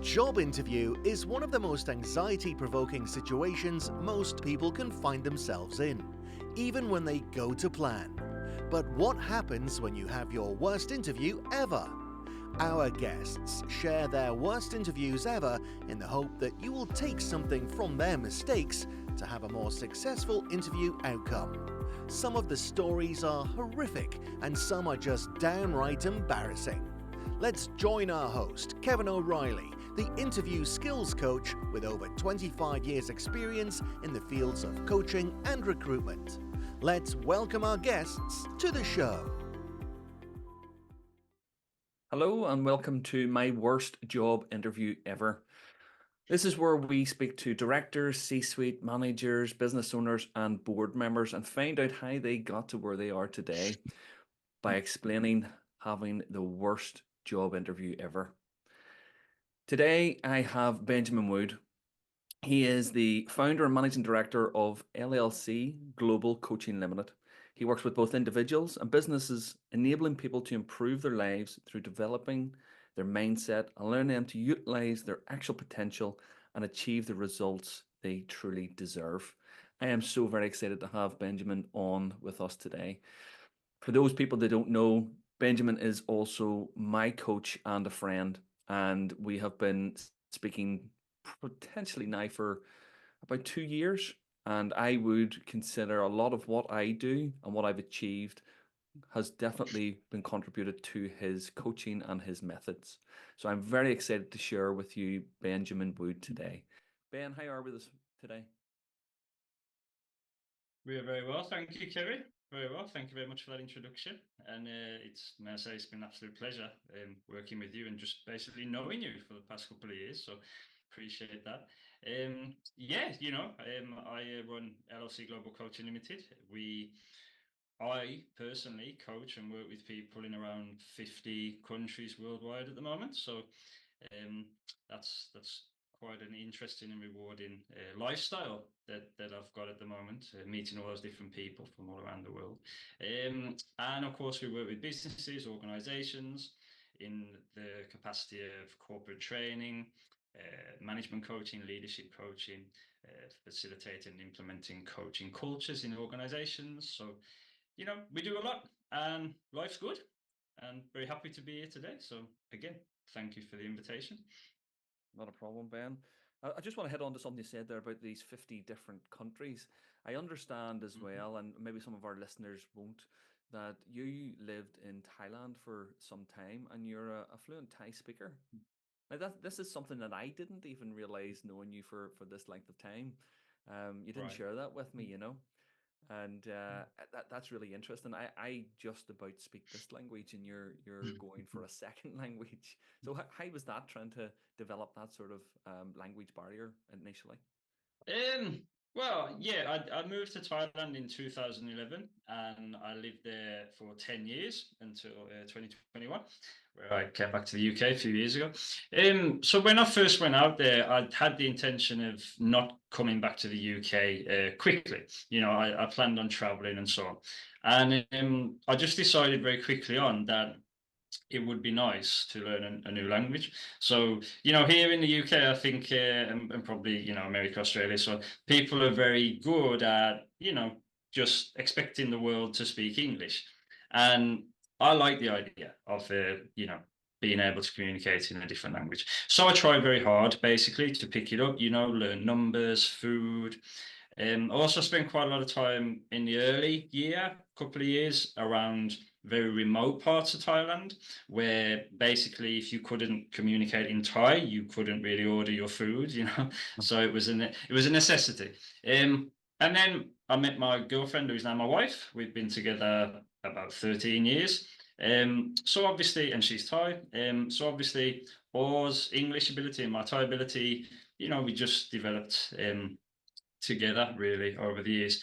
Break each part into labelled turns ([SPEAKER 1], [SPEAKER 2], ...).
[SPEAKER 1] job interview is one of the most anxiety-provoking situations most people can find themselves in, even when they go to plan. But what happens when you have your worst interview ever? Our guests share their worst interviews ever in the hope that you will take something from their mistakes to have a more successful interview outcome. Some of the stories are horrific and some are just downright embarrassing. Let's join our host, Kevin O'Reilly, the interview skills coach with over 25 years' experience in the fields of coaching and recruitment. Let's welcome our guests to the show.
[SPEAKER 2] Hello and welcome to my worst job interview ever. This is where we speak to directors, C-suite managers, business owners and board members and find out how they got to where they are today by explaining having the worst job interview ever. Today I have Benjamin Wood. He is the founder and managing director of LLC Global Coaching Limited. He works with both individuals and businesses, enabling people to improve their lives through developing their mindset and learning them to utilize their actual potential and achieve the results they truly deserve. I am so very excited to have Benjamin on with us today. For those people that don't know, Benjamin is also my coach and a friend, and we have been speaking potentially now for about 2 years. And I would consider a lot of what I do and what I've achieved has definitely been contributed to his coaching and his methods. So I'm very excited to share with you Benjamin Wood today. Ben, how are we today?
[SPEAKER 3] We are very well, thank you, Kerry. Very well, thank you very much for that introduction. And it's been an absolute pleasure working with you and just basically knowing you for the past couple of years. So appreciate that. I run LLC Global Coaching Limited. I personally coach and work with people in around 50 countries worldwide at the moment. So that's quite an interesting and rewarding lifestyle that I've got at the moment, meeting all those different people from all around the world. And of course, we work with businesses, organizations in the capacity of corporate training, management coaching, leadership coaching, facilitating and implementing coaching cultures in organizations. So, we do a lot and life's good and very happy to be here today. So again, thank you for the invitation.
[SPEAKER 2] Not a problem, Ben. I just want to head on to something you said there about these 50 different countries. I understand as well, and maybe some of our listeners won't, that you lived in Thailand for some time and you're a fluent Thai speaker. Now this is something that I didn't even realize knowing you for this length of time. You didn't share that with me, and that's really interesting. I just about speak this language, and you're going for a second language. So how was that trying to develop that sort of language barrier initially?
[SPEAKER 3] I moved to Thailand in 2011 and I lived there for 10 years until 2021, where I came back to the UK a few years ago. So when I first went out there, I had the intention of not coming back to the UK quickly. I planned on traveling and so on. And I just decided very quickly on that it would be nice to learn a new language. So, here in the UK, I think, and probably, America, Australia, so people are very good at, just expecting the world to speak English. And I like the idea of, being able to communicate in a different language. So I tried very hard, basically, to pick it up, learn numbers, food. I also spent quite a lot of time in the early couple of years around very remote parts of Thailand, where basically if you couldn't communicate in Thai, you couldn't really order your food, So it was a necessity. And then I met my girlfriend, who is now my wife. We've been together about 13 years. So obviously, and she's Thai. So obviously, Or's English ability and my Thai ability, we just developed together really over the years.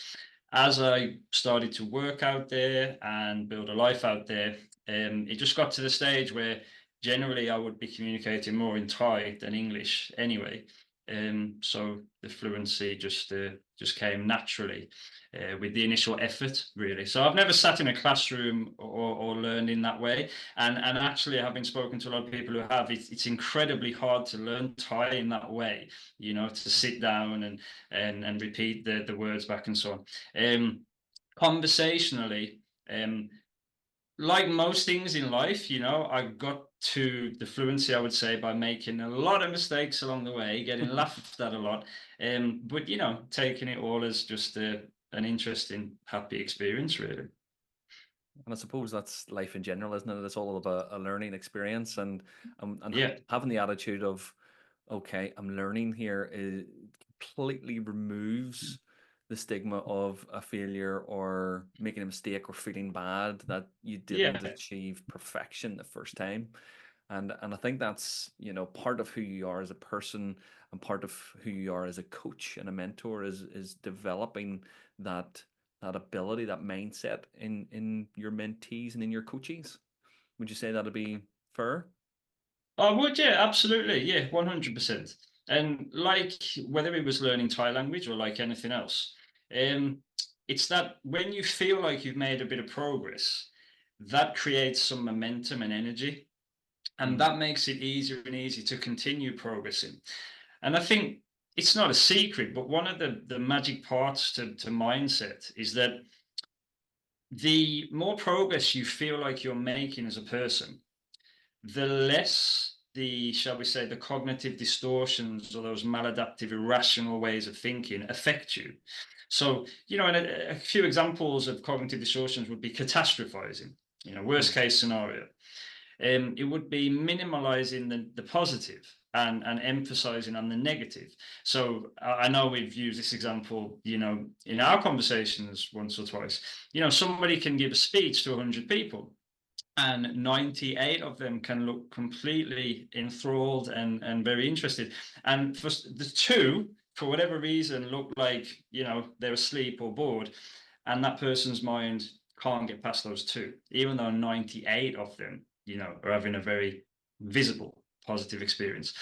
[SPEAKER 3] As I started to work out there and build a life out there, it just got to the stage where generally I would be communicating more in Thai than English anyway. So the fluency just came naturally with the initial effort, really. So I've never sat in a classroom or learned in that way. And actually, having spoken to a lot of people who have, it's incredibly hard to learn Thai in that way. You know, to sit down and repeat the words back and so on. Conversationally, like most things in life, you know, I got to the fluency, I would say, by making a lot of mistakes along the way, getting laughed at a lot, but you know, taking it all as just an interesting, happy experience, really.
[SPEAKER 2] And I suppose that's life in general, isn't it? It's all about a learning experience, and
[SPEAKER 3] Yeah,
[SPEAKER 2] having the attitude of, okay, I'm learning here, it completely removes the stigma of a failure or making a mistake or feeling bad that you didn't
[SPEAKER 3] yeah.
[SPEAKER 2] achieve perfection the first time. And I think that's, you know, part of who you are as a person, and part of who you are as a coach and a mentor is developing that ability, that mindset in your mentees and in your coaches. Would you say that'd be fair?
[SPEAKER 3] I would, yeah, absolutely, yeah, 100%. And like whether it was learning Thai language or like anything else, um, it's that when you feel like you've made a bit of progress, that creates some momentum and energy. And
[SPEAKER 2] Mm.
[SPEAKER 3] that makes it easier and easier to continue progressing. And I think it's not a secret, but one of the magic parts to mindset is that the more progress you feel like you're making as a person, the less the, shall we say, the cognitive distortions or those maladaptive, irrational ways of thinking affect you. So, you know, and a few examples of cognitive distortions would be catastrophizing, you know, worst
[SPEAKER 2] Mm.
[SPEAKER 3] case scenario. It would be minimalizing the positive and emphasizing on the negative. So I know we've used this example, you know, in our conversations once or twice. You know, somebody can give a speech to 100 people, and 98 of them can look completely enthralled and very interested. And for the two, for whatever reason, look like, you know, they're asleep or bored, and that person's mind can't get past those two, even though 98 of them, you know, are having a very visible positive experience.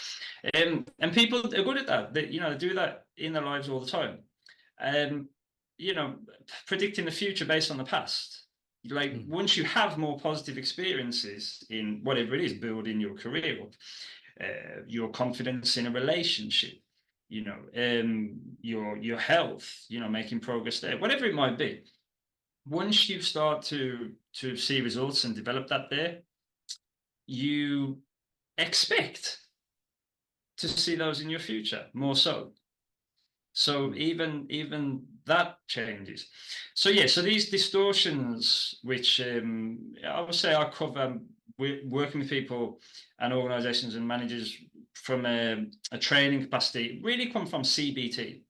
[SPEAKER 3] And people are good at that. They, you know, they do that in their lives all the time. Um, you know, predicting the future based on the past. Like
[SPEAKER 2] Mm.
[SPEAKER 3] once you have more positive experiences in whatever it is, building your career up, your confidence in a relationship, you know, your health, you know, making progress there, whatever it might be. Once you start to see results and develop that there, you expect to see those in your future more so. So
[SPEAKER 2] Mm.
[SPEAKER 3] even that changes. So yeah, so these distortions, which I would say I cover working with people and organizations and managers from a training capacity, really come from CBT,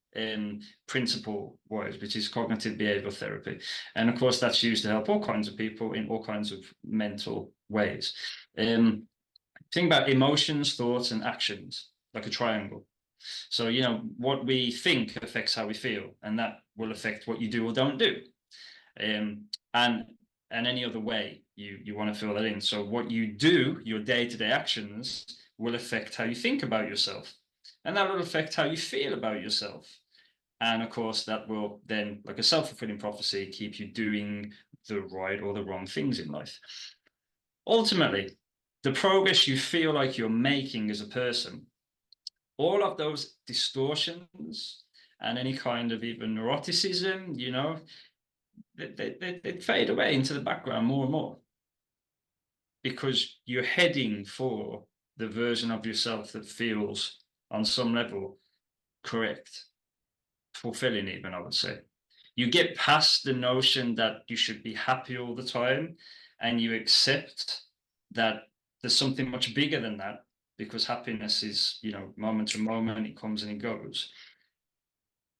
[SPEAKER 3] principle wise, which is cognitive behavioral therapy. And of course, that's used to help all kinds of people in all kinds of mental ways. Think about emotions, thoughts, and actions, like a triangle. So, you know, what we think affects how we feel, and that will affect what you do or don't do. Um, and any other way you want to fill that in. So what you do, your day-to-day actions, will affect how you think about yourself. And that will affect how you feel about yourself. And of course, that will then, like a self-fulfilling prophecy, keep you doing the right or the wrong things in life. Ultimately, the progress you feel like you're making as a person, all of those distortions and any kind of even neuroticism, you know, they fade away into the background more and more because you're heading for the version of yourself that feels on some level correct, fulfilling, even, I would say. You get past the notion that you should be happy all the time, and you accept that there's something much bigger than that, because happiness is, you know, moment to moment, it comes and it goes.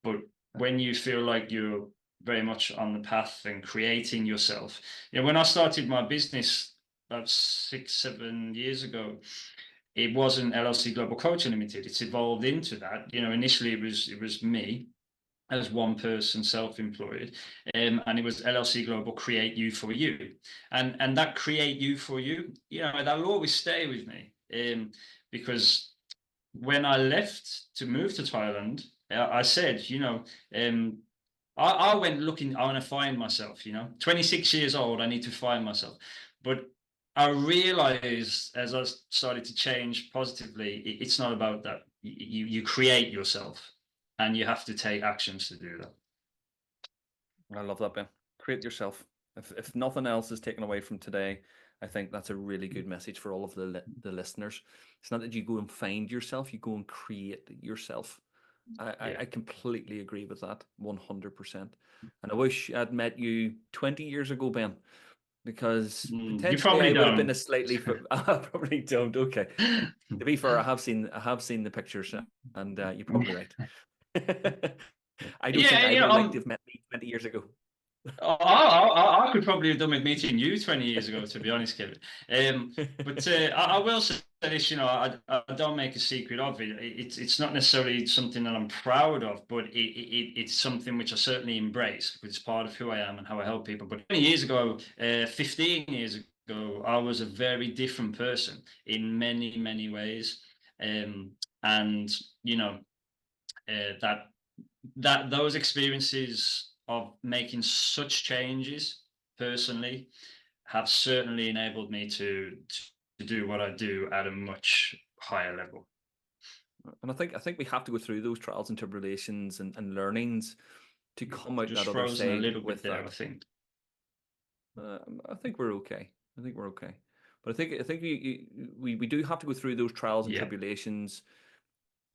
[SPEAKER 3] But when you feel like you're very much on the path and creating yourself, you know, when I started my business about 6, 7 years ago, it wasn't LLC Global Coaching Limited. It's evolved into that. You know, initially it was me as one person, self-employed, and it was LLC Global Create You for You, and that Create You for You, you know, that'll always stay with me, because when I left to move to Thailand, I said, I went looking, I want to find myself, 26 years old, I need to find myself. But I realized as I started to change positively, it's not about that. You create yourself and you have to take actions to do that.
[SPEAKER 2] I love that, Ben. Create yourself. If nothing else is taken away from today, I think that's a really good message for all of the listeners. It's not that you go and find yourself, you go and create yourself. I completely agree with that, 100%. And I wish I'd met you 20 years ago, Ben, because
[SPEAKER 3] You
[SPEAKER 2] potentially
[SPEAKER 3] probably
[SPEAKER 2] I would have been
[SPEAKER 3] don't.
[SPEAKER 2] a slightly. I probably don't. Okay. To be fair, I have seen the pictures, and you're probably right. I don't think
[SPEAKER 3] Yeah,
[SPEAKER 2] I would have liked to have met me 20 years ago.
[SPEAKER 3] I could probably have done with meeting you 20 years ago, to be honest, Kevin. But I will say this, I don't make a secret of it. It's not necessarily something that I'm proud of, but it's something which I certainly embrace because it's part of who I am and how I help people. But 20 years ago, 15 years ago, I was a very different person in many, many ways. And, that those experiences of making such changes personally have certainly enabled me to do what I do at a much higher level.
[SPEAKER 2] And I think we have to go through those trials and tribulations and learnings to come out
[SPEAKER 3] Just
[SPEAKER 2] that other
[SPEAKER 3] frozen a
[SPEAKER 2] side
[SPEAKER 3] little bit
[SPEAKER 2] with
[SPEAKER 3] there, I
[SPEAKER 2] that.
[SPEAKER 3] think.
[SPEAKER 2] I think we're okay. I think we're okay. But I think we do have to go through those trials and
[SPEAKER 3] Yeah,
[SPEAKER 2] tribulations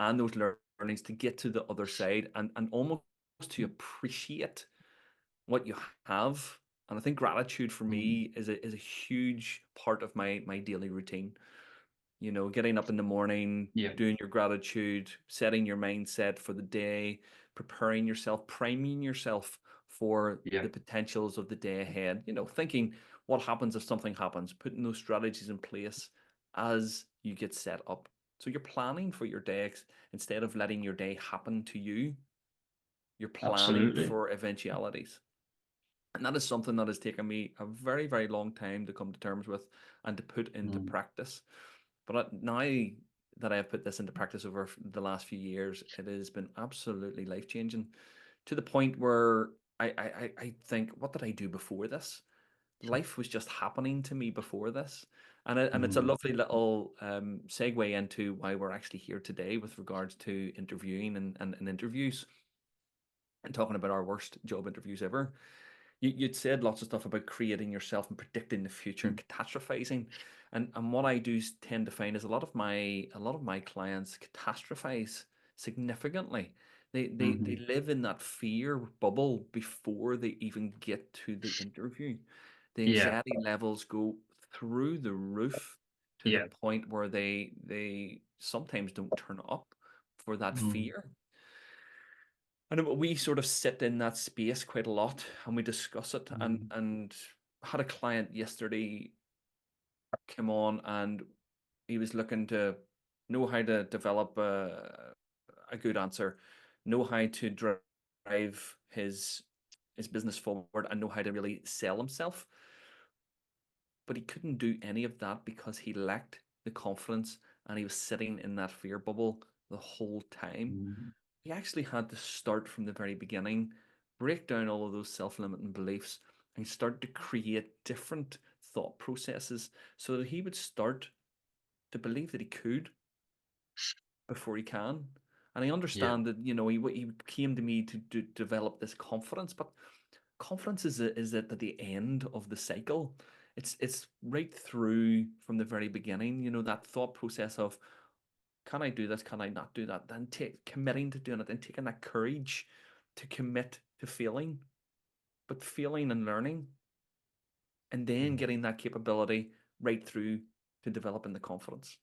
[SPEAKER 2] and those learnings to get to the other side and almost to appreciate what you have. And I think gratitude for
[SPEAKER 3] mm,
[SPEAKER 2] me is a huge part of my daily routine. Getting up in the morning,
[SPEAKER 3] yeah,
[SPEAKER 2] doing your gratitude, setting your mindset for the day, preparing yourself, priming yourself for
[SPEAKER 3] yeah,
[SPEAKER 2] the potentials of the day ahead. Thinking what happens if something happens, putting those strategies in place as you get set up. So you're planning for your day instead of letting your day happen to you. You're planning
[SPEAKER 3] absolutely.
[SPEAKER 2] for eventualities. And that is something that has taken me a very, very long time to come to terms with and to put into
[SPEAKER 3] Mm,
[SPEAKER 2] practice. But now that I have put this into practice over the last few years, it has been absolutely life changing to the point where I think, what did I do before this? Life was just happening to me before this. And it's a
[SPEAKER 3] mm,
[SPEAKER 2] lovely little segue into why we're actually here today with regards to interviewing and interviews and talking about our worst job interviews ever. You'd said lots of stuff about creating yourself and predicting the future and
[SPEAKER 3] mm,
[SPEAKER 2] catastrophizing. And what I do tend to find is a lot of my clients catastrophize significantly. They
[SPEAKER 3] mhm.
[SPEAKER 2] live in that fear bubble before they even get to the interview. The
[SPEAKER 3] Yeah,
[SPEAKER 2] anxiety levels go through the roof to the
[SPEAKER 3] yeah,
[SPEAKER 2] point where they sometimes don't turn up for that
[SPEAKER 3] mm,
[SPEAKER 2] fear. And we sort of sit in that space quite a lot and we discuss it. And
[SPEAKER 3] mm,
[SPEAKER 2] and had a client yesterday come on and he was looking to know how to develop a good answer, know how to drive his business forward and know how to really sell himself. But he couldn't do any of that because he lacked the confidence and he was sitting in that fear bubble the whole time.
[SPEAKER 3] mm,
[SPEAKER 2] He actually had to start from the very beginning, break down all of those self limiting beliefs, and start to create different thought processes so that he would start to believe that he could before he can. And I
[SPEAKER 3] yeah,
[SPEAKER 2] understand that, he came to me to develop this confidence, but confidence is at the end of the cycle. It's right through from the very beginning, that thought process of, can I do this? Can I not do that? Then committing to doing it, then taking that courage to commit to failing, but failing and learning, and then
[SPEAKER 3] mm,
[SPEAKER 2] getting that capability right through to developing the confidence.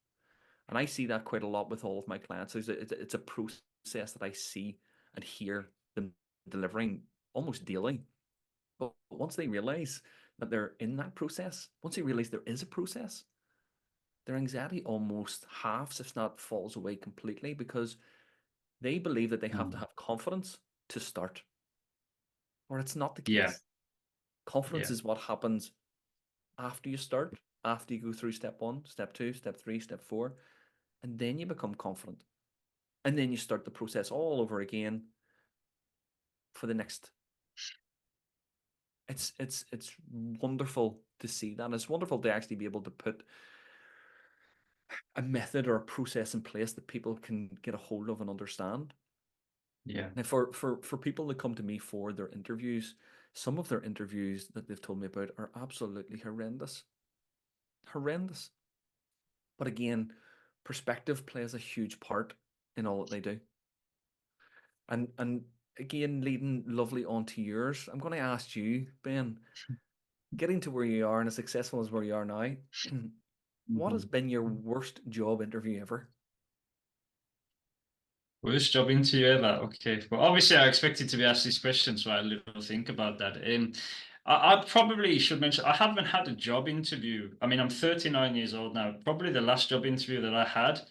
[SPEAKER 2] And I see that quite a lot with all of my clients. It's a process that I see and hear them delivering almost daily. But once they realize that they're in that process, once they realize there is a process, their anxiety almost halves, if not falls away completely, because they believe that they have to
[SPEAKER 3] mm.
[SPEAKER 2] have confidence to start, or it's not the
[SPEAKER 3] Yeah,
[SPEAKER 2] case. Confidence
[SPEAKER 3] yeah,
[SPEAKER 2] is what happens after you start, after you go through step one, step two, step three, step four. and then you become confident, and then you start the process all over again for the next. It's wonderful to see that. It's wonderful to actually be able to put a method or a process in place that people can get a hold of and understand.
[SPEAKER 3] Yeah.
[SPEAKER 2] Now, for people that come to me for their interviews, some of their interviews that they've told me about are absolutely horrendous. Horrendous. But again, perspective plays a huge part in all that they do. And again, leading lovely onto yours, I'm going to ask you, Ben, getting to where you are and as successful as where you are now, what has been your worst job interview ever?
[SPEAKER 3] Worst job interview ever. Okay. Well, obviously, I expected to be asked this question, so I had a little think about that. I probably should mention I haven't had a job interview. I mean, I'm 39 years old now. Probably the last job interview that I had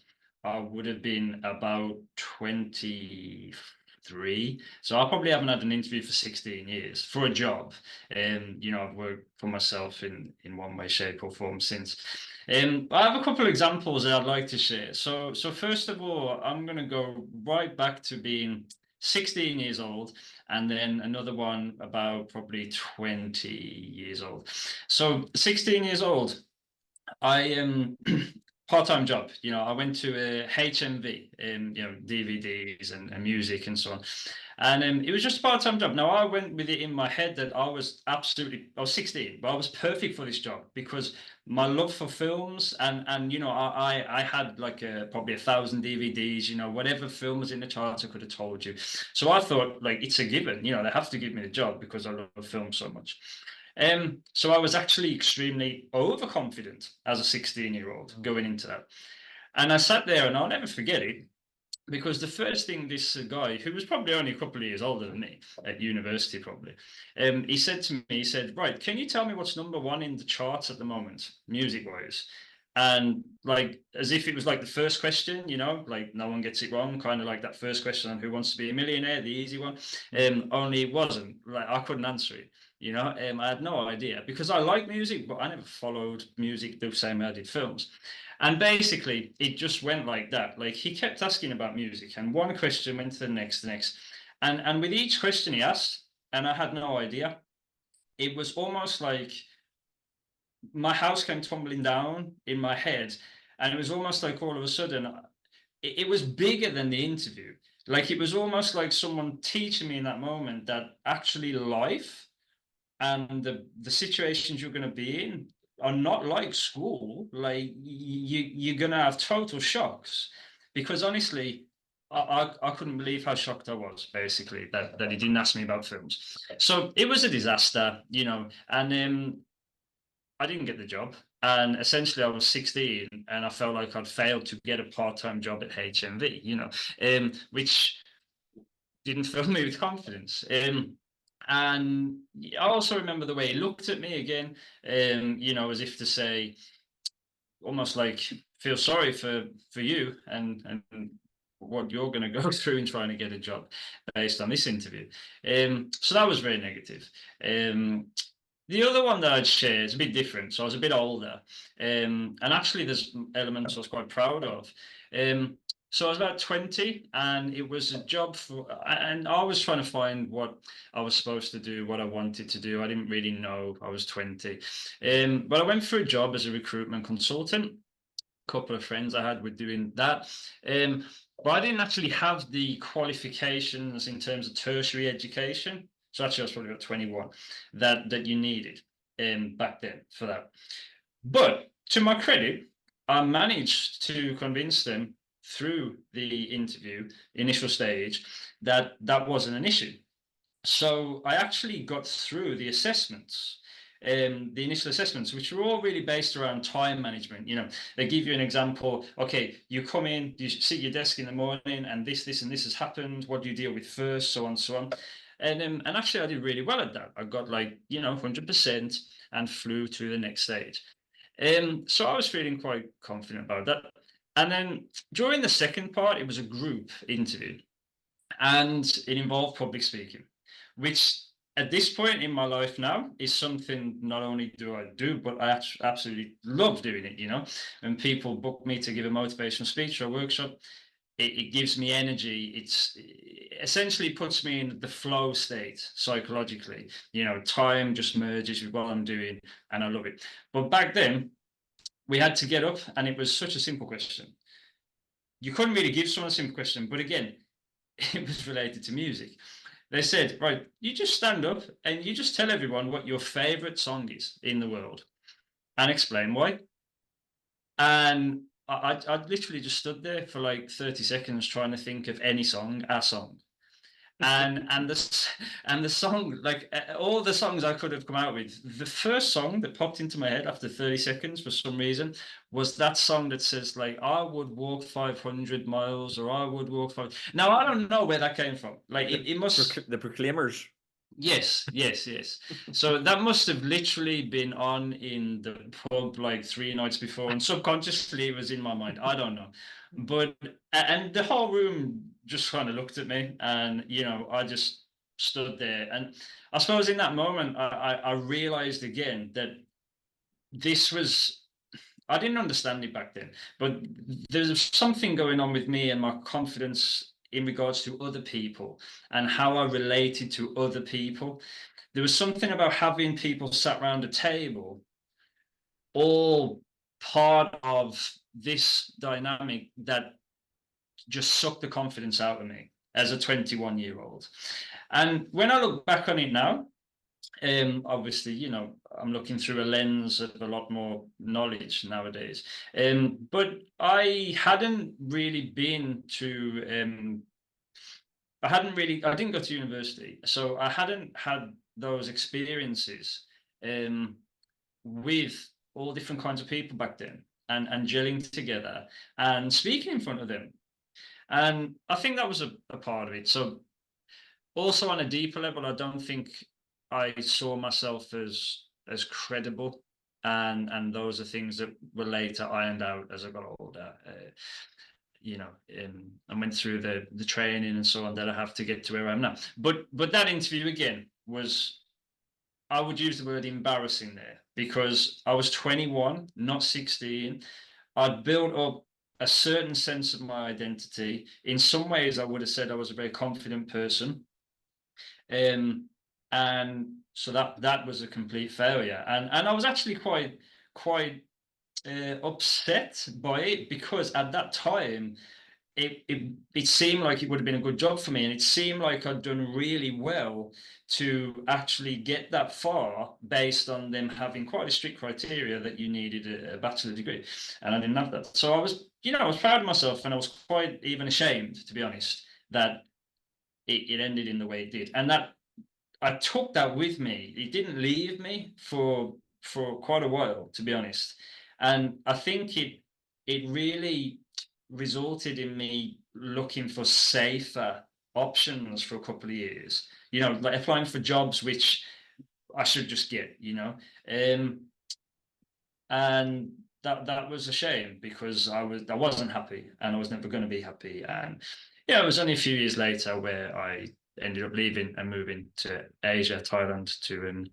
[SPEAKER 3] would have been about 23. So I probably haven't had an interview for 16 years for a job. You know, I've worked for myself in one way, shape, or form since. I have a couple of examples that I'd like to share. So first of all, I'm going to go right back to being 16 years old, and then another one about probably 20 years old. So 16 years old, I am part-time job. You know, I went to a HMV, you know, DVDs and music and so on. And it was just a part-time job. Now I went with it in my head that I was 16, but I was perfect for this job because my love for films and you know, I had like probably 1,000 DVDs, you know, whatever film was in the charts I could have told you. So I thought like it's a given, you know, they have to give me the job because I love film so much. So I was actually extremely overconfident as a 16-year-old going into that. And I sat there and I'll never forget it because the first thing this guy, who was probably only a couple of years older than me at university, probably, he said to me, he said, right, can you tell me what's number one in the charts at the moment, music-wise? And like, as if it was like the first question, you know, like no one gets it wrong, kind of like that first question on Who Wants to Be a Millionaire, the easy one. Only it wasn't, like I couldn't answer it. You know, I had no idea because I like music, but I never followed music the same way I did films. And basically, it just went like that. Like he kept asking about music, and one question went to the next, and with each question he asked, and I had no idea. It was almost like my house came tumbling down in my head, and it was almost like all of a sudden, it was bigger than the interview. Like it was almost like someone teaching me in that moment that actually life and the situations you're going to be in are not like school. Like you're going to have total shocks because honestly I couldn't believe how shocked I was basically that he didn't ask me about films. So it was a disaster, you know, and I didn't get the job. And essentially, I was 16 and I felt like I'd failed to get a part-time job at HMV, you know, which didn't fill me with confidence. And I also remember the way he looked at me again, you know, as if to say, almost like, feel sorry for you and what you're going to go through in trying to get a job based on this interview. So that was very negative. The other one that I'd share is a bit different. So I was a bit older, and actually there's elements I was quite proud of. So I was about 20, and it was a job for, and I was trying to find what I was supposed to do, what I wanted to do. I didn't really know. I was 20, but I went for a job as a recruitment consultant. A couple of friends I had were doing that. But I didn't actually have the qualifications in terms of tertiary education. So actually, I was probably about 21 that you needed back then for that. But to my credit, I managed to convince them through the interview, initial stage, that that wasn't an issue. So I actually got through the assessments, the initial assessments, which were all really based around time management. You know, they give you an example. Okay, you come in, you sit at your desk in the morning, and this, and this has happened. What do you deal with first? So on, so on. And actually, I did really well at that. I got like 100% and flew to the next stage. So I was feeling quite confident about that. And then during the second part, it was a group interview, and it involved public speaking, which at this point in my life now is something not only do I do, but I absolutely love doing it. You know, when people book me to give a motivational speech or a workshop, it gives me energy. It essentially puts me in the flow state psychologically. You know, time just merges with what I'm doing, and I love it. But back then, we had to get up, and it was such a simple question. You couldn't really give someone a simple question, but again, it was related to music. They said, right, you just stand up and you just tell everyone what your favorite song is in the world and explain why. And I literally just stood there for like 30 seconds trying to think of any song, a song. And the song, like all the songs I could have come out with, the first song that popped into my head after 30 seconds for some reason was that song that says like I would walk 500 miles or I would walk five. Now I don't know where that came from. Like it must
[SPEAKER 2] The Proclaimers.
[SPEAKER 3] Yes. So that must have literally been on in the pub like 3 nights before, and subconsciously it was in my mind. I don't know, but and the whole room just kind of looked at me, and you know, I just stood there, and I suppose in that moment I realized again that this was. I didn't understand it back then, but there's something going on with me and my confidence in regards to other people and how I related to other people. There was something about having people sat around a table, all part of this dynamic that just sucked the confidence out of me as a 21-year-old. And when I look back on it now, obviously, you know, I'm looking through a lens of a lot more knowledge nowadays. But I hadn't really been to I didn't go to university, so I hadn't had those experiences um, with all different kinds of people back then, and gelling together and speaking in front of them. And I think that was a part of it. So also on a deeper level, I don't think I saw myself as credible, and those are things that were later ironed out as I got older. You know, and went through the training and so on that I have to get to where I'm now. But that interview again was, I would use the word embarrassing there, because I was 21, not 16. I'd built up a certain sense of my identity. In some ways, I would have said I was a very confident person. And so that was a complete failure. And I was actually quite upset by it, because at that time it seemed like it would have been a good job for me, and it seemed like I'd done really well to actually get that far based on them having quite a strict criteria that you needed a bachelor degree, and I didn't have that. So I was, you know, I was proud of myself, and I was quite even ashamed, to be honest, that it ended in the way it did, and that I took that with me. It didn't leave me for quite a while, to be honest. And I think it really resulted in me looking for safer options for a couple of years. You know, like applying for jobs which I should just get, you know. And that was a shame, because I wasn't happy, and I was never going to be happy. And yeah, it was only a few years later where I ended up leaving and moving to Asia, Thailand, to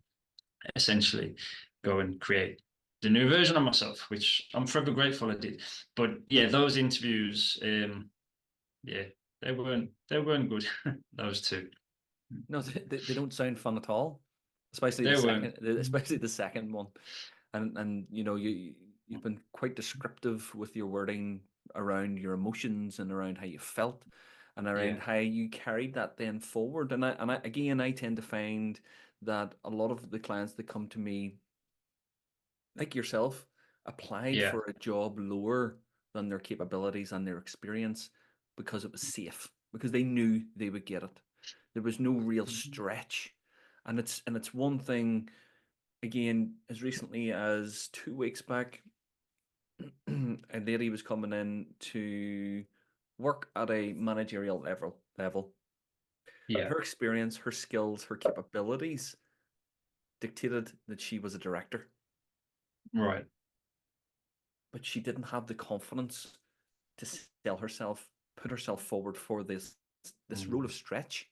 [SPEAKER 3] essentially go and create the new version of myself, which I'm forever grateful I did. But yeah, those interviews, yeah, they weren't good. Those two.
[SPEAKER 2] No, they don't sound fun at all, especially
[SPEAKER 3] They
[SPEAKER 2] the
[SPEAKER 3] weren't.
[SPEAKER 2] especially the second one. And you know, you've been quite descriptive with your wording around your emotions and around how you felt and around
[SPEAKER 3] Yeah.
[SPEAKER 2] how you carried that then forward. And I again, I tend to find that a lot of the clients that come to me, like yourself, applied
[SPEAKER 3] Yeah.
[SPEAKER 2] for a job lower than their capabilities and their experience because it was safe, because they knew they would get it. There was no real stretch. And it's one thing, again, as recently as 2 weeks back, a lady was coming in to work at a managerial level. And
[SPEAKER 3] Yeah.
[SPEAKER 2] her experience, her skills, her capabilities dictated that she was a director,
[SPEAKER 3] Right.
[SPEAKER 2] but she didn't have the confidence to sell herself, put herself forward for this role of stretch.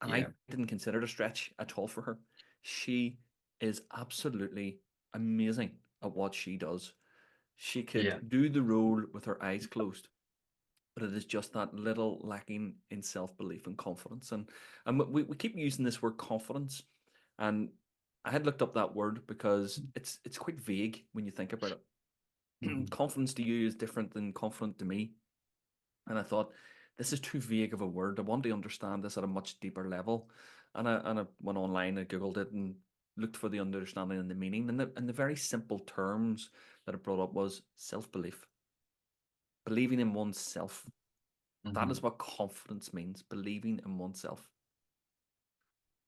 [SPEAKER 2] And I didn't consider it a stretch at all for her. She is absolutely amazing at what she does. She could do the role with her eyes closed, but it is just that little lacking in self-belief and confidence. And we keep using this word confidence, and I had looked up that word because it's quite vague when you think about it. Confidence to you is different than confident to me. And I thought, this is too vague of a word. I want to understand this at a much deeper level. And I went online, I Googled it and looked for the understanding and the meaning. And the very simple terms that it brought up was self-belief. Believing in oneself. That is what confidence means, believing in oneself.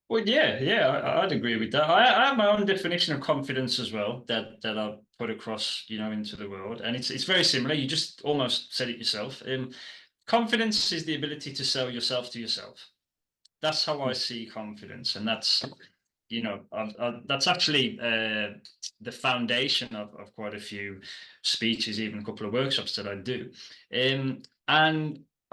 [SPEAKER 3] Well, yeah, I'd agree with that. I have my own definition of confidence as well that I put across, into the world, and it's very similar. You just almost said it yourself. Confidence is the ability to sell yourself to yourself. That's how I see confidence, and that's that's actually the foundation of quite a few speeches, even a couple of workshops that I do, and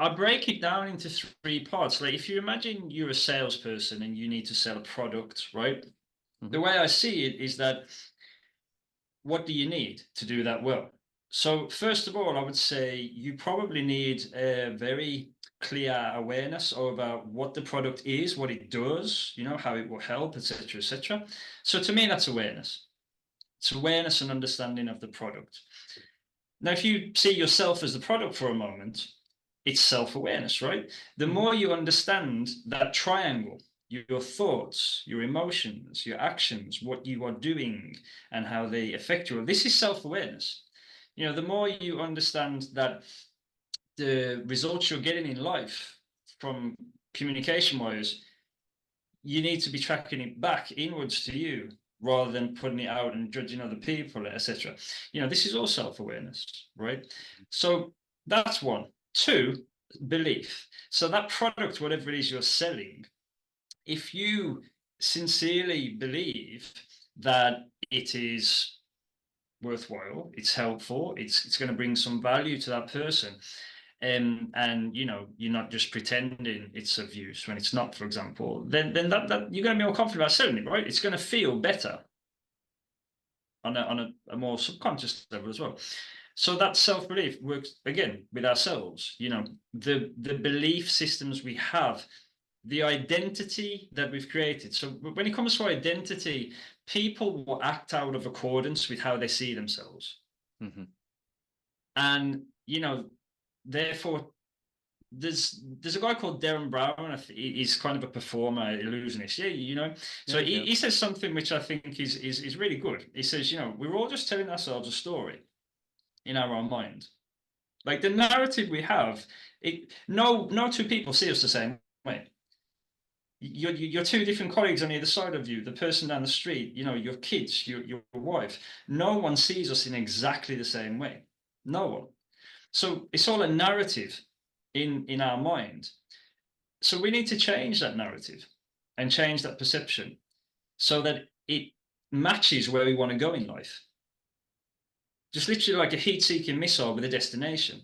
[SPEAKER 3] I break it down into three parts. Like if you imagine you're a salesperson and you need to sell a product, right? The way I see it is that what do you need to do that well? So first of all, I would say you probably need a very clear awareness over what the product is, what it does, how it will help, etc., etc. So to me, that's awareness. It's awareness and understanding of the product. Now, if you see yourself as the product for a moment, it's self-awareness, right? The more you understand that triangle, your thoughts, your emotions, your actions, what you are doing, and how they affect you, this is self-awareness. The more you understand that the results you're getting in life from communication-wise, you need to be tracking it back inwards to you rather than putting it out and judging other people, etc. This is all self-awareness, right? So that's one. Two, belief. So that product, whatever it is you're selling, if you sincerely believe that it is worthwhile, it's helpful, it's going to bring some value to that person, and you're not just pretending it's of use when it's not, for example, then that you're going to be more confident about selling it, right? It's going to feel better on a more subconscious level as well. So that self-belief works again with ourselves. The belief systems we have, the identity that we've created. So when it comes to identity, people will act out of accordance with how they see themselves. And therefore there's a guy called Darren Brown. He's kind of a performer, illusionist. So he says something which I think is really good. He says, we're all just telling ourselves a story in our own mind. Like the narrative we have, no two people see us the same way. Your two different colleagues on either side of you, the person down the street, your kids, your wife, no one sees us in exactly the same way. No one. So it's all a narrative in our mind. So we need to change that narrative and change that perception so that it matches where we want to go in life. Just literally like a heat-seeking missile with a destination.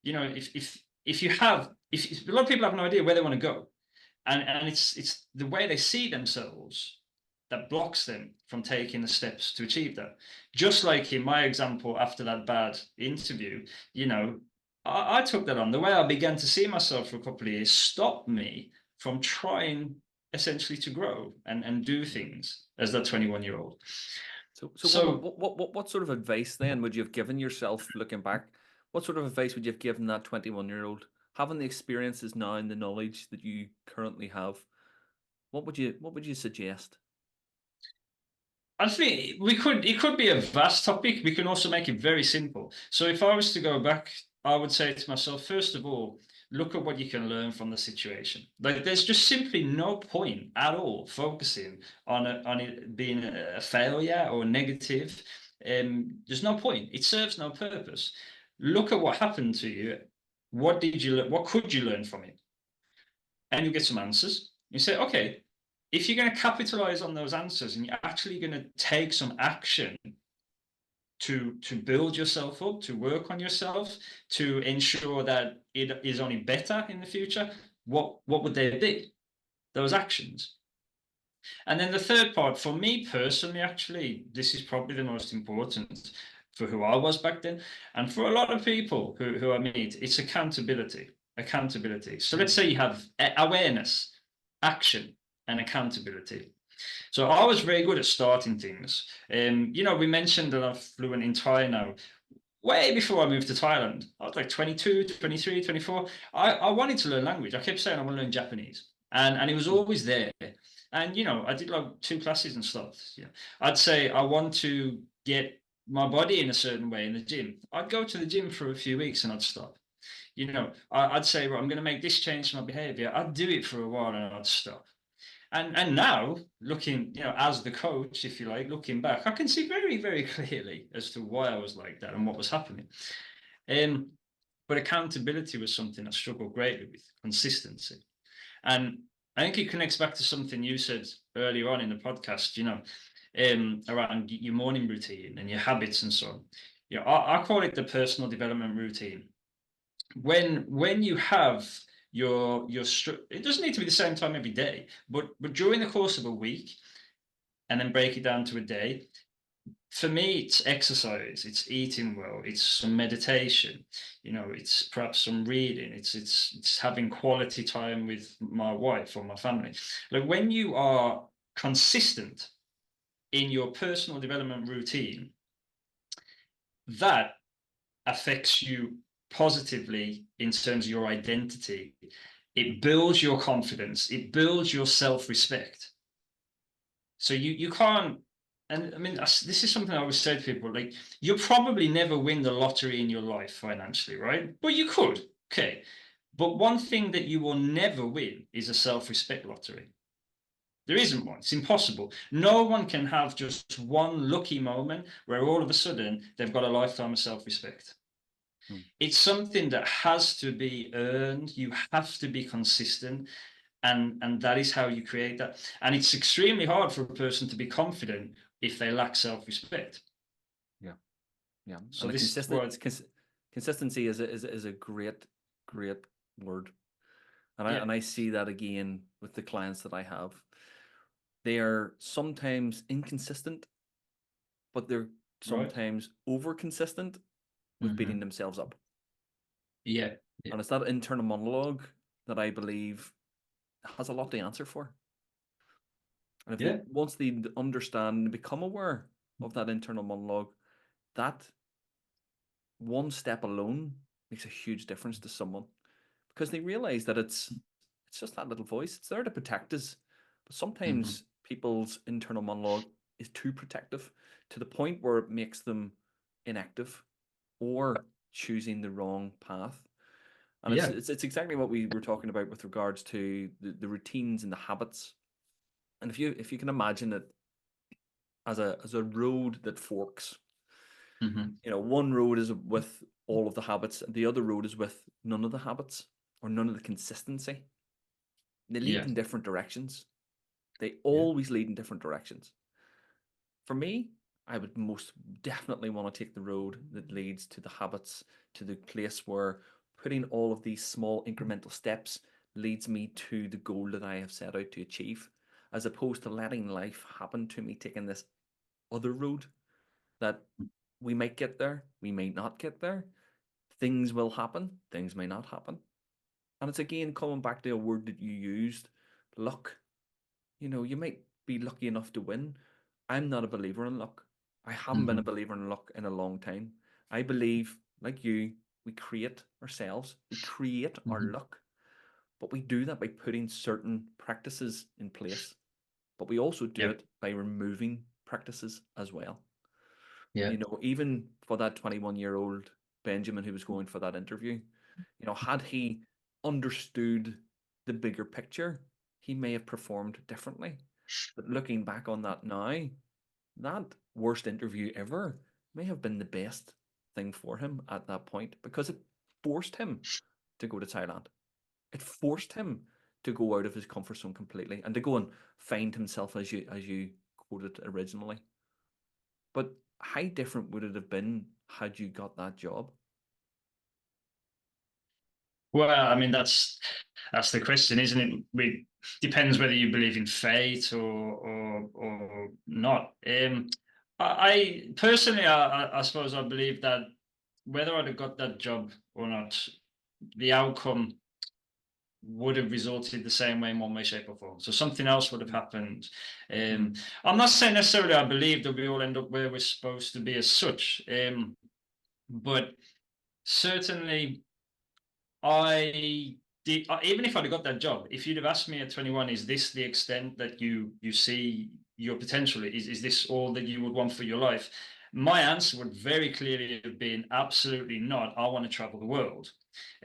[SPEAKER 3] If a lot of people have no idea where they want to go, and it's the way they see themselves that blocks them from taking the steps to achieve that. Just like in my example after that bad interview, I took that on. The way I began to see myself for a couple of years stopped me from trying essentially to grow and do things as that 21-year-old.
[SPEAKER 2] So what sort of advice then would you have given yourself looking back? What sort of advice would you have given that 21-year-old? Having the experiences now and the knowledge that you currently have, what would you suggest?
[SPEAKER 3] I think it could be a vast topic. We can also make it very simple. So if I was to go back, I would say to myself, first of all, look at what you can learn from the situation. Like there's just simply no point at all focusing on it being a failure or negative. There's no point. It serves no purpose. Look at what happened to you. What did you learn? What could you learn from it? And you get some answers. You say, okay, if you're going to capitalize on those answers and you're actually going to take some action to build yourself up, to work on yourself, to ensure that it is only better in the future, what would they be? those actions. And then the third part, for me personally, actually, this is probably the most important for who I was back then. And for a lot of people who I meet, it's accountability. Accountability. So let's say you have awareness, action, and accountability. So I was very good at starting things. We mentioned that I'm fluent in Thai now. Way before I moved to Thailand, I was like 22, 23, 24. I wanted to learn language. I kept saying I want to learn Japanese. And it was always there. And I did like 2 classes and stuff. Yeah. I'd say I want to get my body in a certain way in the gym. I'd go to the gym for a few weeks and I'd stop. I'd say, well, I'm going to make this change to my behavior. I'd do it for a while and I'd stop. And now looking, as the coach, if you like, looking back, I can see very, very clearly as to why I was like that and what was happening. But accountability was something I struggled greatly with, consistency. And I think it connects back to something you said earlier on in the podcast, around your morning routine and your habits and so on. I call it the personal development routine. When you have it doesn't need to be the same time every day, but during the course of a week, and then break it down to a day. For me, it's exercise, it's eating well, it's some meditation, it's perhaps some reading, it's having quality time with my wife or my family. Like when you are consistent in your personal development routine, that affects you positively in terms of your identity. It builds your confidence, it builds your self-respect. So you can't, and I mean, this is something I always say to people, like, you'll probably never win the lottery in your life financially, right? But you could, okay. But one thing that you will never win is a self-respect lottery. There isn't one. It's impossible. No one can have just one lucky moment where all of a sudden they've got a lifetime of self-respect. It's something that has to be earned. You have to be consistent. And that is how you create that. And it's extremely hard for a person to be confident if they lack self-respect.
[SPEAKER 2] Yeah.
[SPEAKER 3] So
[SPEAKER 2] and
[SPEAKER 3] this
[SPEAKER 2] consistency is a great word. And I see that again with the clients that I have. They are sometimes inconsistent, but they're sometimes over consistent with beating themselves up.
[SPEAKER 3] Yeah.
[SPEAKER 2] And it's that internal monologue that I believe has a lot to answer for. And if once they understand and become aware of that internal monologue, that one step alone makes a huge difference to someone, because they realize that it's just that little voice. It's there to protect us. But sometimes people's internal monologue is too protective to the point where it makes them inactive or choosing the wrong path. And it's exactly what we were talking about with regards to the routines and the habits. And if you can imagine it as a road that forks, one road is with all of the habits, and the other road is with none of the habits or none of the consistency. They lead in different directions. They always lead in different directions. For me, I would most definitely want to take the road that leads to the habits, to the place where putting all of these small incremental steps leads me to the goal that I have set out to achieve, as opposed to letting life happen to me, taking this other road that we might get there, we may not get there. Things will happen, things may not happen. And it's again coming back to a word that you used, luck. You might be lucky enough to win. I'm not a believer in luck. I haven't been a believer in luck in a long time. I believe, like you, we create ourselves, we create our luck. But we do that by putting certain practices in place. But we also do it by removing practices as well. Even for that 21-year-old Benjamin who was going for that interview, had he understood the bigger picture, he may have performed differently. But looking back on that now, that worst interview ever may have been the best thing for him at that point, because it forced him to go to Thailand. It forced him to go out of his comfort zone completely and to go and find himself, as you quoted originally. But how different would it have been had you got that job?
[SPEAKER 3] Well, I mean, that's the question, isn't it? depends whether you believe in fate or not. I personally, I suppose I believe that whether I'd have got that job or not, the outcome would have resulted the same way in one way, shape, or form. So something else would have happened. I'm not saying necessarily I believe that we all end up where we're supposed to be as such, but certainly I did. Even if I'd have got that job, if you'd have asked me at 21, is this the extent that you see your potential? Is this all that you would want for your life? My answer would very clearly have been absolutely not. I want to travel the world.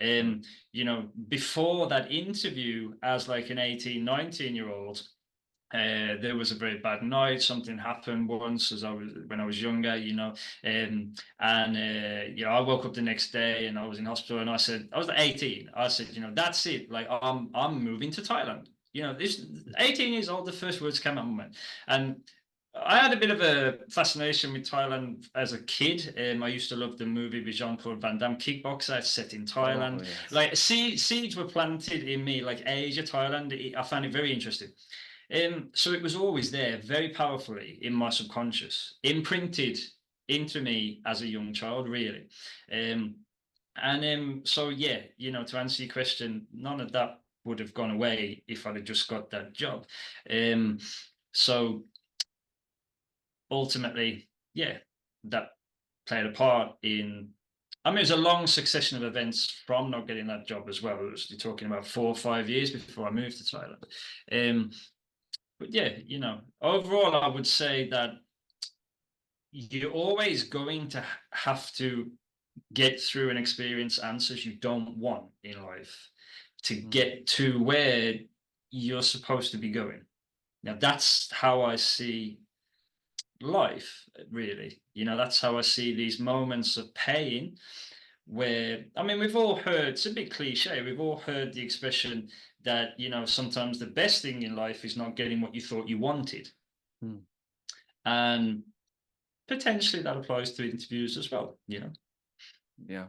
[SPEAKER 3] You know, before that interview, as like an 18, 19-year-old, there was a very bad night. Something happened once when I was younger, you know, you know, I woke up the next day and I was in hospital, and I said, I was like 18. I said, you know, that's it. Like I'm moving to Thailand. You know, this 18 years old, the first words came out of my mouth, and I had a bit of a fascination with Thailand as a kid. I used to love the movie with Jean-Claude Van Damme, Kickboxer, set in Thailand.
[SPEAKER 2] Oh, yes.
[SPEAKER 3] Like seeds were planted in me, like Asia, Thailand. I found it very interesting. So it was always there, very powerfully in my subconscious, imprinted into me as a young child, really. So yeah, you know, to answer your question, none of that would have gone away if I'd have just got that job. So ultimately, yeah, that played a part in. I mean, it was a long succession of events from not getting that job as well. You're talking about 4 or 5 years before I moved to Thailand. But yeah, you know, overall, I would say that you're always going to have to get through and experience answers you don't want in life to get to where you're supposed to be going. Now, that's how I see life, really. You know, that's how I see these moments of pain where, I mean, we've all heard, it's a bit cliche, we've all heard the expression that, you know, sometimes the best thing in life is not getting what you thought you wanted. And potentially that applies to interviews as well, you know.
[SPEAKER 2] Yeah,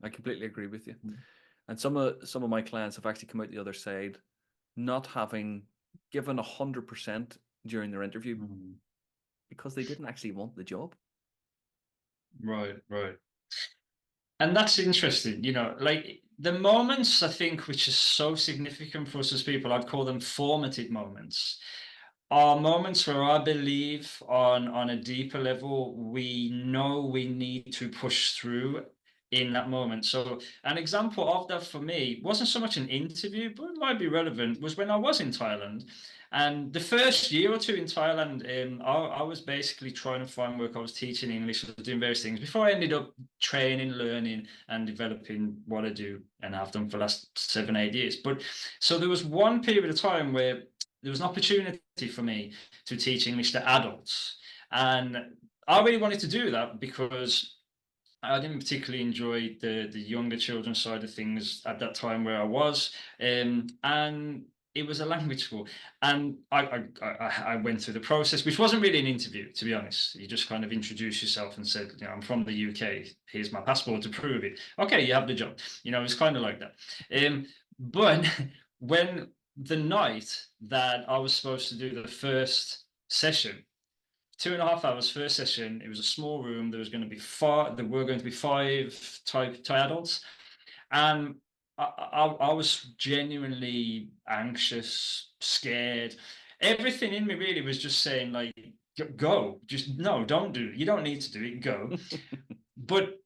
[SPEAKER 2] I completely agree with you. And some of my clients have actually come out the other side not having given 100% during their interview because they didn't actually want the job.
[SPEAKER 3] Right. And that's interesting, you know, like the moments I think which is so significant for us as people, I'd call them formative moments, are moments where I believe on a deeper level, we know we need to push through in that moment. So an example of that for me wasn't so much an interview, but it might be relevant, was when I was in Thailand. And the first year or two in Thailand, I was basically trying to find work. I was teaching English, I was doing various things before I ended up training, learning, and developing what I do and have done for the last 7, 8 years. But so there was one period of time where there was an opportunity for me to teach English to adults. And I really wanted to do that because I didn't particularly enjoy the younger children side of things at that time where I was. And it was a language school. And I went through the process, which wasn't really an interview, to be honest. You just kind of introduced yourself and said, you know, I'm from the UK. Here's my passport to prove it. Okay, you have the job. You know, it was kind of like that. But when the night that I was supposed to do the first session, 2.5 hours first session, it was a small room. There were going to be 5 Thai adults, and I was genuinely anxious, scared. Everything in me really was just saying, like, go, just no, don't do it. You don't need to do it. Go. But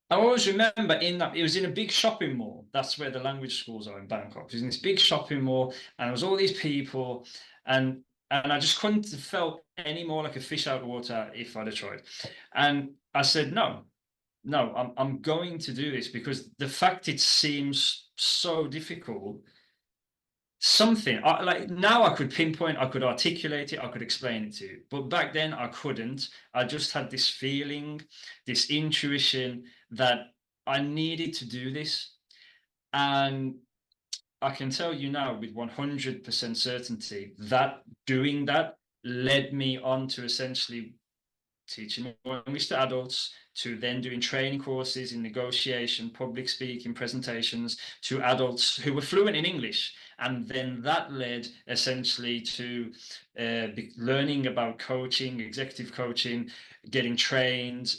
[SPEAKER 3] I always remember it was in a big shopping mall. That's where the language schools are in Bangkok. It was in this big shopping mall, and there was all these people, and I just couldn't have felt any more like a fish out of water if I'd have tried. And I said, no, I'm going to do this because the fact it seems so difficult, like now I could pinpoint, I could articulate it, I could explain it to you. But back then I couldn't. I just had this feeling, this intuition that I needed to do this. And I can tell you now with 100% certainty that doing that led me on to essentially teaching more English to adults, to then doing training courses in negotiation, public speaking, presentations to adults who were fluent in English. And then that led essentially to learning about coaching, executive coaching, getting trained,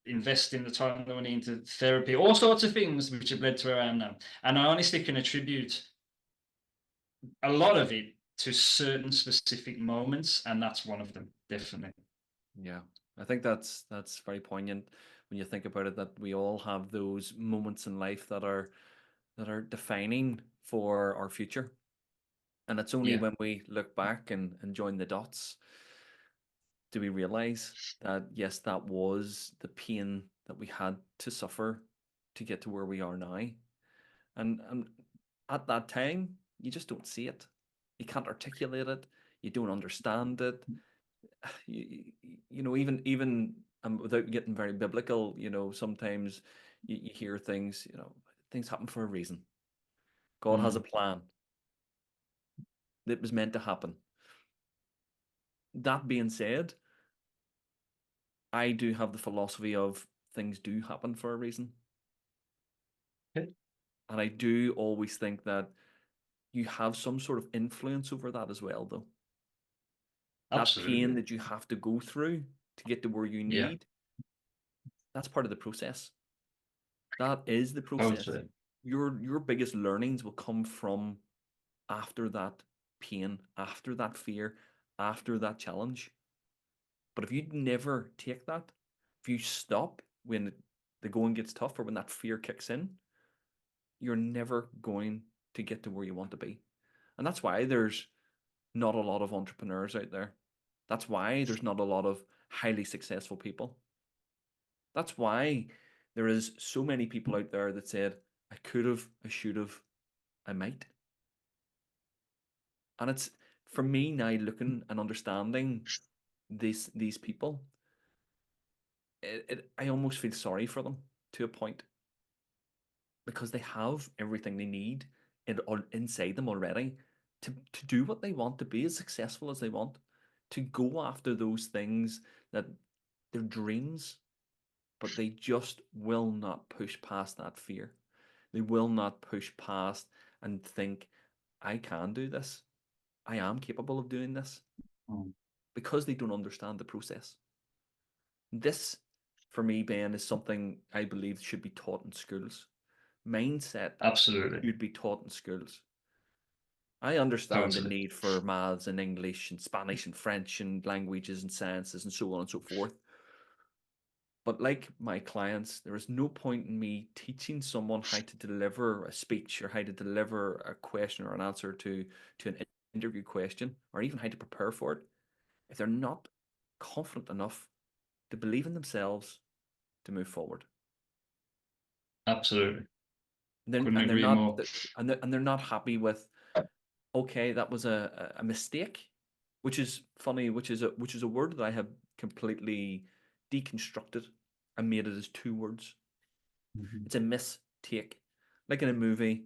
[SPEAKER 3] investing the time and money into therapy, all sorts of things which have led to where I am now. And I honestly can attribute a lot of it to certain specific moments, and that's one of them, definitely.
[SPEAKER 2] Yeah, I think that's very poignant when you think about it, that we all have those moments in life that are defining for our future. And it's only
[SPEAKER 3] Yeah,
[SPEAKER 2] when we look back and join the dots do we realize that yes, that was the pain that we had to suffer to get to where we are now. And at that time, you just don't see it. You can't articulate it. You don't understand it. You know, even without getting very biblical, you know, sometimes you hear things, you know, things happen for a reason. God has a plan that was meant to happen. That being said, I do have the philosophy of things do happen for a reason.
[SPEAKER 3] okay.
[SPEAKER 2] And I do always think that you have some sort of influence over that as well, though. That pain
[SPEAKER 3] Absolutely.
[SPEAKER 2] that you have to go through to get to where you
[SPEAKER 3] Yeah,
[SPEAKER 2] need, that's part of the process. That is the process.
[SPEAKER 3] totally.
[SPEAKER 2] Your biggest learnings will come from after that pain, after that fear, after that challenge. But if you never take that, if you stop when the going gets tough or when that fear kicks in, you're never going to get to where you want to be. And that's why there's not a lot of entrepreneurs out there. That's why there's not a lot of highly successful people. That's why there is so many people out there that said, I could have, I should have, I might. And it's for me now looking and understanding these people, I almost feel sorry for them to a point, because they have everything they need inside them already to do what they want, to be as successful as they want, to go after those things that their dreams, but they just will not push past that fear. They will not push past and think, I can do this. I am capable of doing this,
[SPEAKER 3] Mm.
[SPEAKER 2] because they don't understand the process. This, for me, Ben, is something I believe should be taught in schools. Mindset
[SPEAKER 3] Absolutely.
[SPEAKER 2] should be taught in schools. I understand the
[SPEAKER 3] Totally.
[SPEAKER 2] need for maths and English and Spanish and French and languages and sciences and so on and so forth. But like my clients, there is no point in me teaching someone how to deliver a speech or how to deliver a question or an answer to an interview question, or even how to prepare for it, if they're not confident enough to believe in themselves to move forward.
[SPEAKER 3] Absolutely.
[SPEAKER 2] Then
[SPEAKER 3] Couldn't
[SPEAKER 2] and they're
[SPEAKER 3] agree
[SPEAKER 2] not
[SPEAKER 3] more.
[SPEAKER 2] and they're not happy with, okay, that was a mistake, which is funny, which is a word that I have completely deconstructed and made it as two words.
[SPEAKER 3] Mhm.
[SPEAKER 2] It's a mistake. Like in a movie,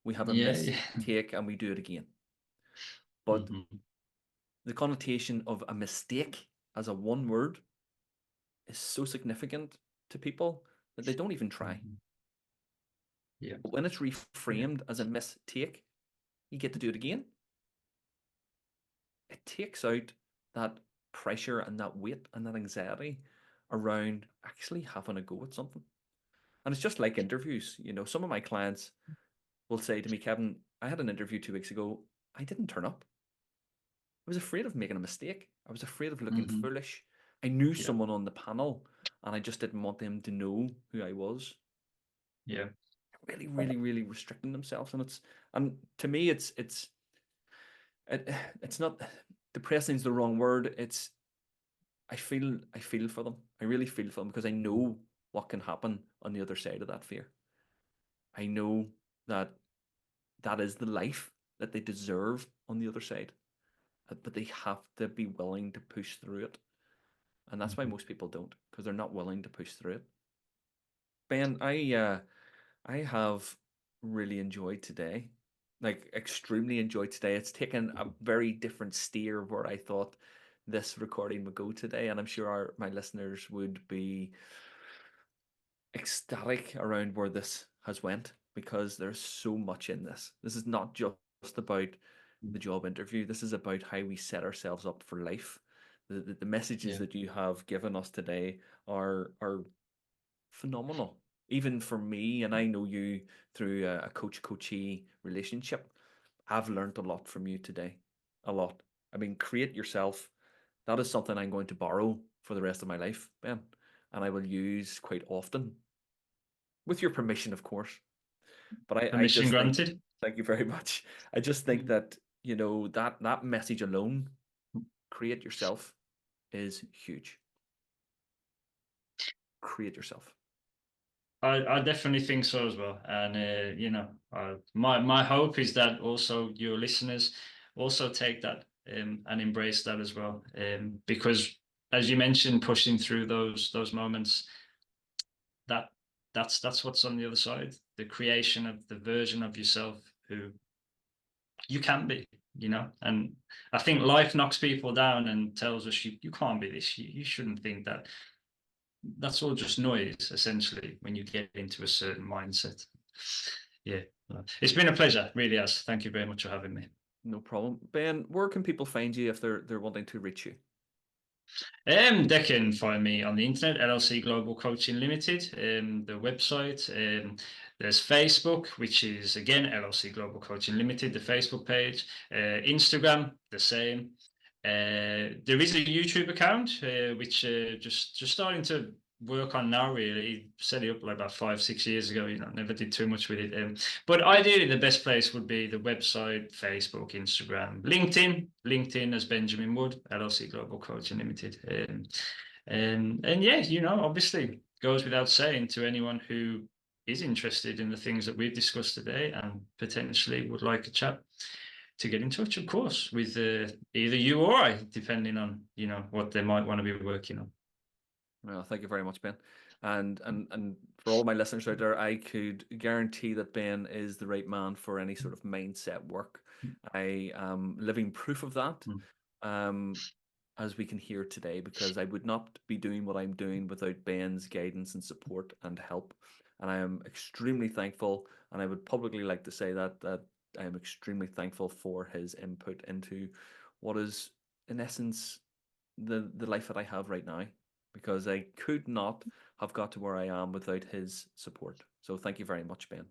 [SPEAKER 2] we have a
[SPEAKER 3] Yeah, yeah.
[SPEAKER 2] mistake and we do it again. But
[SPEAKER 3] Mhm.
[SPEAKER 2] the connotation of a mistake as a one word is so significant to people that they don't even try.
[SPEAKER 3] Mhm. Yeah.
[SPEAKER 2] But when it's
[SPEAKER 3] Yeah.
[SPEAKER 2] reframed as a mistake, you get to do it again. It takes out that pressure and that weight and that anxiety around actually having a go at something. And it's just like interviews. You know, some of my clients will say to me, Kevin, I had an interview 2 weeks ago. I didn't turn up. I was afraid of making a mistake. I was afraid of looking
[SPEAKER 3] Mhm.
[SPEAKER 2] foolish. I knew
[SPEAKER 3] Yeah.
[SPEAKER 2] someone on the panel and I just didn't want them to know who I was.
[SPEAKER 3] Yeah.
[SPEAKER 2] Really, really, really restricting themselves. And to me it, it's not, depressing is the wrong word. It's, I feel for them. I really feel for them, because I know what can happen on the other side of that fear. I know that that is the life that they deserve on the other side, but they have to be willing to push through it. And that's why
[SPEAKER 3] Mhm.
[SPEAKER 2] most people don't, because they're not willing to push through it. Ben, I have really enjoyed today, like extremely enjoyed today. It's taken a very different steer where I thought this recording would go today, and I'm sure my listeners would be ecstatic around where this has went, because there's so much in this. This is not just about the job interview. This is about how we set ourselves up for life. The messages that you have given us today are phenomenal. Even for me, and I know you through a coach-coachee relationship, I've learned a lot from you today. A lot. I mean, create yourself. That is something I'm going to borrow for the rest of my life, Ben, and I will use quite often, with your permission, of course. But I
[SPEAKER 3] Permission
[SPEAKER 2] just think,
[SPEAKER 3] granted.
[SPEAKER 2] thank you very much. I just think that, you know, that message alone, create yourself, is huge. Create yourself.
[SPEAKER 3] I definitely think so as well. And, you know, my hope is that also your listeners also take that and embrace that as well. Because as you mentioned, pushing through those moments, that's what's on the other side, the creation of the version of yourself who you can be, you know. And I think life knocks people down and tells us you can't be this, you shouldn't think that. That's all just noise, essentially, when you get into a certain mindset. Yeah, it's been a pleasure, really has. Thank you very much for having me.
[SPEAKER 2] No problem. Ben, where can people find you if they're wanting to reach you?
[SPEAKER 3] They can find me on the internet, LLC Global Coaching Limited, the website. There's Facebook, which is again LLC Global Coaching Limited, the Facebook page. Instagram, the same. There is a YouTube account, which just starting to work on now, really. Set it up like about 5-6 years ago, you know, never did too much with it. But ideally, the best place would be the website, Facebook, Instagram, LinkedIn as Benjamin Wood, LLC Global Coaching Limited. And yeah, you know, obviously goes without saying to anyone who is interested in the things that we've discussed today and potentially would like a chat, to get in touch, of course, with either you or I, depending on, you know, what they might want to be working on.
[SPEAKER 2] Well, thank you very much, Ben. And for all my listeners out there, I could guarantee that Ben is the right man for any sort of mindset work. I am living proof of that, as we can hear today, because I would not be doing what I'm doing without Ben's guidance and support and help. And I am extremely thankful, and I would publicly like to say that I am extremely thankful for his input into what is, in essence, the life that I have right now, because I could not have got to where I am without his support. So thank you very much, Ben.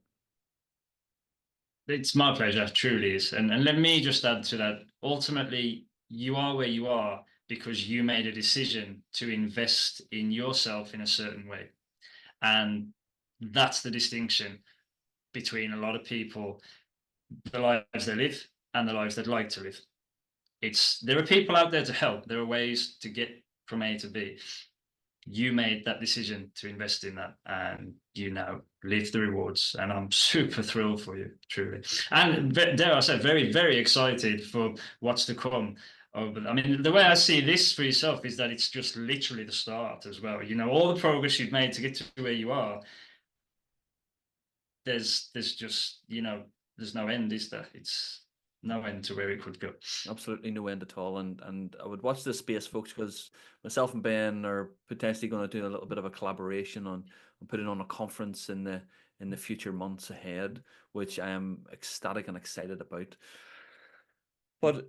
[SPEAKER 3] It's my pleasure, truly is. And let me just add to that. Ultimately, you are where you are because you made a decision to invest in yourself in a certain way. And that's the distinction between a lot of people, the lives they live and the lives they'd like to live. There are people out there to help. There are ways to get from A to B. You made that decision to invest in that, and you now live the rewards. And I'm super thrilled for you, truly. And dare I say, very, very excited for what's to come. I mean, the way I see this for yourself is that it's just literally the start as well. You know, all the progress you've made to get to where you are, there's just, you know, there's no end, is there? It's no end to where it could go.
[SPEAKER 2] Absolutely no end at all. And I would watch this space, folks, because myself and Ben are potentially going to do a little bit of a collaboration on putting on a conference in the future months ahead, which I am ecstatic and excited about. But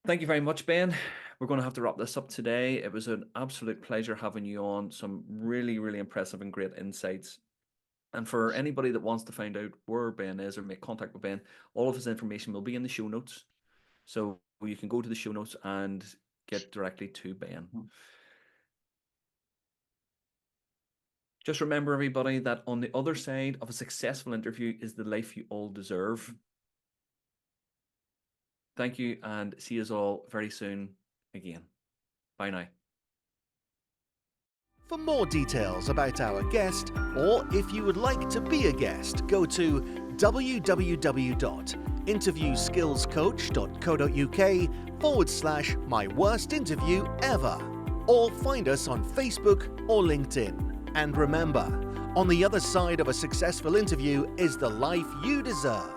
[SPEAKER 2] thank you very much, Ben. We're going to have to wrap this up today. It was an absolute pleasure having you on. Some really, really impressive and great insights. And for anybody that wants to find out where Ben is or make contact with Ben, all of his information will be in the show notes. So you can go to the show notes and get directly to Ben. Just remember, everybody, that on the other side of a successful interview is the life you all deserve. Thank you, and see you all very soon again. Bye now.
[SPEAKER 1] For more details about our guest, or if you would like to be a guest, go to www.interviewskillscoach.co.uk/myworstinterviewever, or find us on Facebook or LinkedIn. And remember, on the other side of a successful interview is the life you deserve.